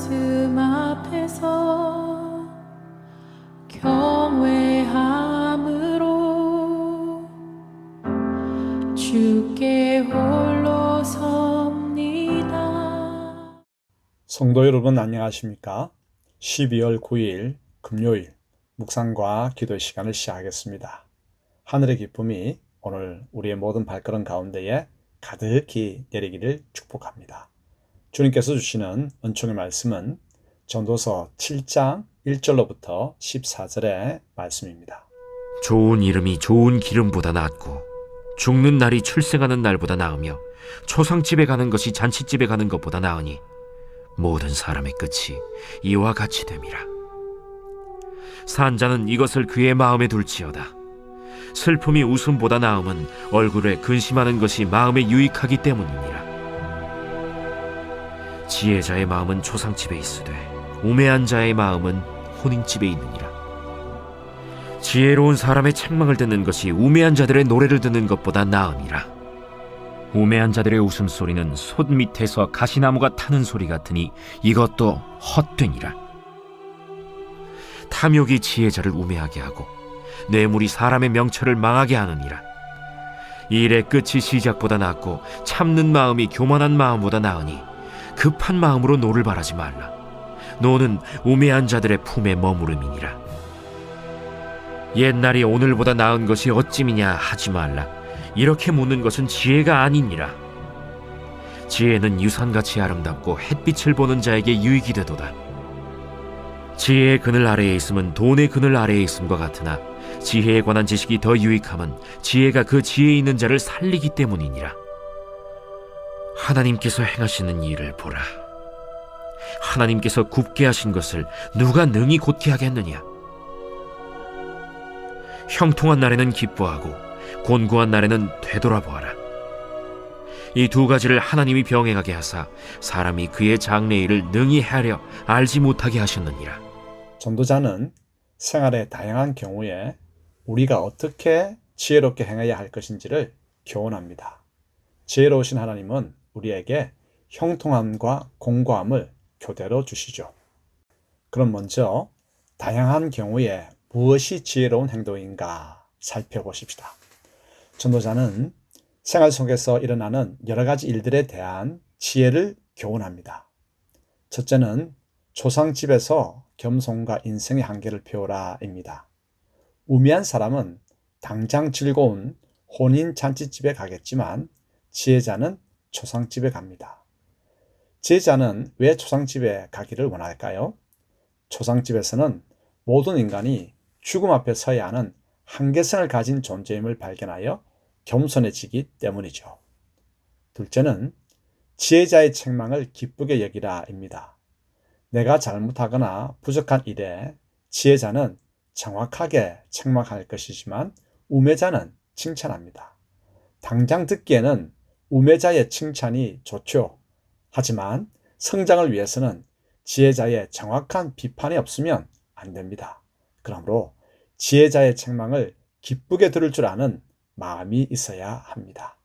말씀 앞에서 경외함으로 주께 홀로 섭니다. 성도 여러분 안녕하십니까? 12월 9일 금요일 묵상과 기도의 시간을 시작하겠습니다. 하늘의 기쁨이 오늘 우리의 모든 발걸음 가운데에 가득히 내리기를 축복합니다. 주님께서 주시는 은총의 말씀은 전도서 7장 1절로부터 14절의 말씀입니다. 좋은 이름이 좋은 기름보다 낫고 죽는 날이 출생하는 날보다 나으며 초상집에 가는 것이 잔치집에 가는 것보다 나으니 모든 사람의 끝이 이와 같이 됨이라. 산자는 이것을 그의 마음에 둘지어다. 슬픔이 웃음보다 나음은 얼굴에 근심하는 것이 마음에 유익하기 때문이니라. 지혜자의 마음은 초상집에 있으되 우매한 자의 마음은 혼인집에 있느니라. 지혜로운 사람의 책망을 듣는 것이 우매한 자들의 노래를 듣는 것보다 나으니라. 우매한 자들의 웃음소리는 솥 밑에서 가시나무가 타는 소리 같으니 이것도 헛되니라. 탐욕이 지혜자를 우매하게 하고 뇌물이 사람의 명철을 망하게 하느니라. 일의 끝이 시작보다 낫고 참는 마음이 교만한 마음보다 나으니 급한 마음으로 노를 바라지 말라. 노는 우매한 자들의 품에 머무름이니라. 옛날이 오늘보다 나은 것이 어찌미냐 하지 말라. 이렇게 묻는 것은 지혜가 아니니라. 지혜는 유산같이 아름답고 햇빛을 보는 자에게 유익이 되도다. 지혜의 그늘 아래에 있음은 돈의 그늘 아래에 있음과 같으나 지혜에 관한 지식이 더 유익함은 지혜가 그 지혜에 있는 자를 살리기 때문이니라. 하나님께서 행하시는 일을 보라. 하나님께서 굽게 하신 것을 누가 능히 곧게 하겠느냐. 형통한 날에는 기뻐하고 곤고한 날에는 되돌아보아라. 이 두 가지를 하나님이 병행하게 하사 사람이 그의 장래일을 능히 헤아려 알지 못하게 하셨느니라. 전도자는 생활의 다양한 경우에 우리가 어떻게 지혜롭게 행해야 할 것인지를 교훈합니다. 지혜로우신 하나님은 우리에게 형통함과 공고함을 교대로 주시죠. 그럼 먼저 다양한 경우에 무엇이 지혜로운 행동인가 살펴보십시다. 전도자는 생활 속에서 일어나는 여러 가지 일들에 대한 지혜를 교훈합니다. 첫째는 초상집에서 겸손과 인생의 한계를 배우라입니다. 우매한 사람은 당장 즐거운 혼인 잔치집에 가겠지만 지혜자는 초상집에 갑니다. 지혜자는 왜 초상집에 가기를 원할까요? 초상집에서는 모든 인간이 죽음 앞에 서야 하는 한계성을 가진 존재임을 발견하여 겸손해지기 때문이죠. 둘째는 지혜자의 책망을 기쁘게 여기라입니다. 내가 잘못하거나 부족한 일에 지혜자는 정확하게 책망할 것이지만 우매자는 칭찬합니다. 당장 듣기에는 우매자의 칭찬이 좋죠. 하지만 성장을 위해서는 지혜자의 정확한 비판이 없으면 안 됩니다. 그러므로 지혜자의 책망을 기쁘게 들을 줄 아는 마음이 있어야 합니다.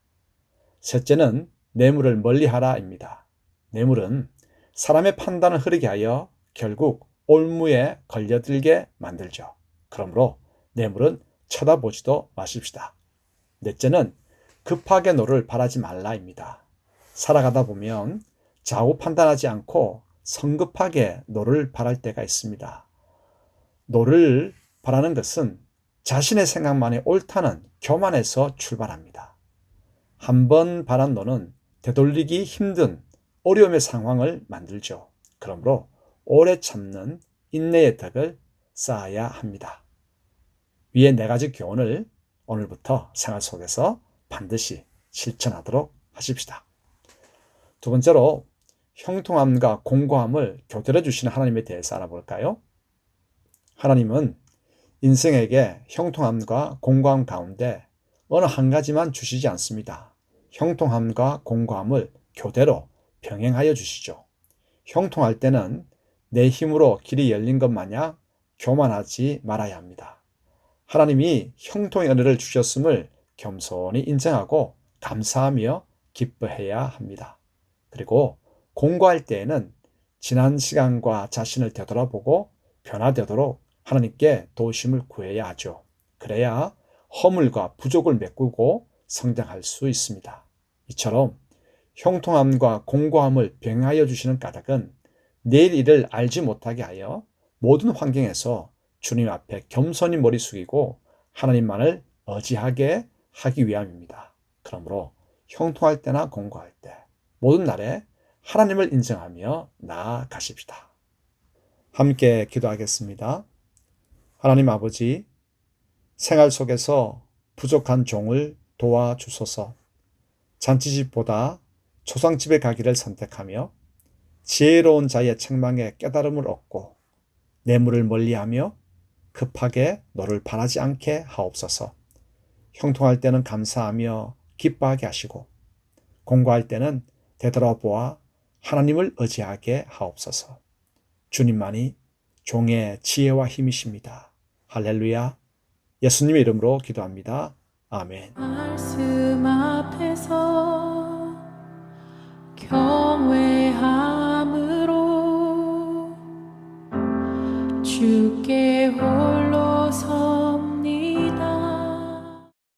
셋째는 뇌물을 멀리하라입니다. 뇌물은 사람의 판단을 흐리게 하여 결국 올무에 걸려들게 만들죠. 그러므로 뇌물은 쳐다보지도 마십시다. 넷째는 급하게 노를 바라지 말라입니다. 살아가다 보면 좌우 판단하지 않고 성급하게 노를 바랄 때가 있습니다. 노를 바라는 것은 자신의 생각만이 옳다는 교만에서 출발합니다. 한 번 바란 노는 되돌리기 힘든 어려움의 상황을 만들죠. 그러므로 오래 참는 인내의 덕을 쌓아야 합니다. 위의 네 가지 교훈을 오늘부터 생활 속에서 반드시 실천하도록 하십시다. 두 번째로 형통함과 공고함을 교대로 주시는 하나님에 대해서 알아볼까요? 하나님은 인생에게 형통함과 공고함 가운데 어느 한 가지만 주시지 않습니다. 형통함과 공고함을 교대로 병행하여 주시죠. 형통할 때는 내 힘으로 길이 열린 것 마냥 교만하지 말아야 합니다. 하나님이 형통의 은혜를 주셨음을 겸손히 인정하고 감사하며 기뻐해야 합니다. 그리고 공고할 때에는 지난 시간과 자신을 되돌아보고 변화되도록 하나님께 도우심을 구해야 하죠. 그래야 허물과 부족을 메꾸고 성장할 수 있습니다. 이처럼 형통함과 공고함을 병하여 주시는 까닭은 내일 일을 알지 못하게 하여 모든 환경에서 주님 앞에 겸손히 머리 숙이고 하나님만을 의지하게 하기 위함입니다. 그러므로 형통할 때나 공고할 때 모든 날에 하나님을 인정하며 나아가십시다. 함께 기도하겠습니다. 하나님 아버지, 생활 속에서 부족한 종을 도와주소서. 잔치집보다 초상집에 가기를 선택하며 지혜로운 자의 책망에 깨달음을 얻고 뇌물을 멀리하며 급하게 너를 바라지 않게 하옵소서. 형통할 때는 감사하며 기뻐하게 하시고 공고할 때는 되돌아보아 하나님을 의지하게 하옵소서. 주님만이 종의 지혜와 힘이십니다. 할렐루야. 예수님의 이름으로 기도합니다. 아멘. 말씀 앞에서 경외함으로 주께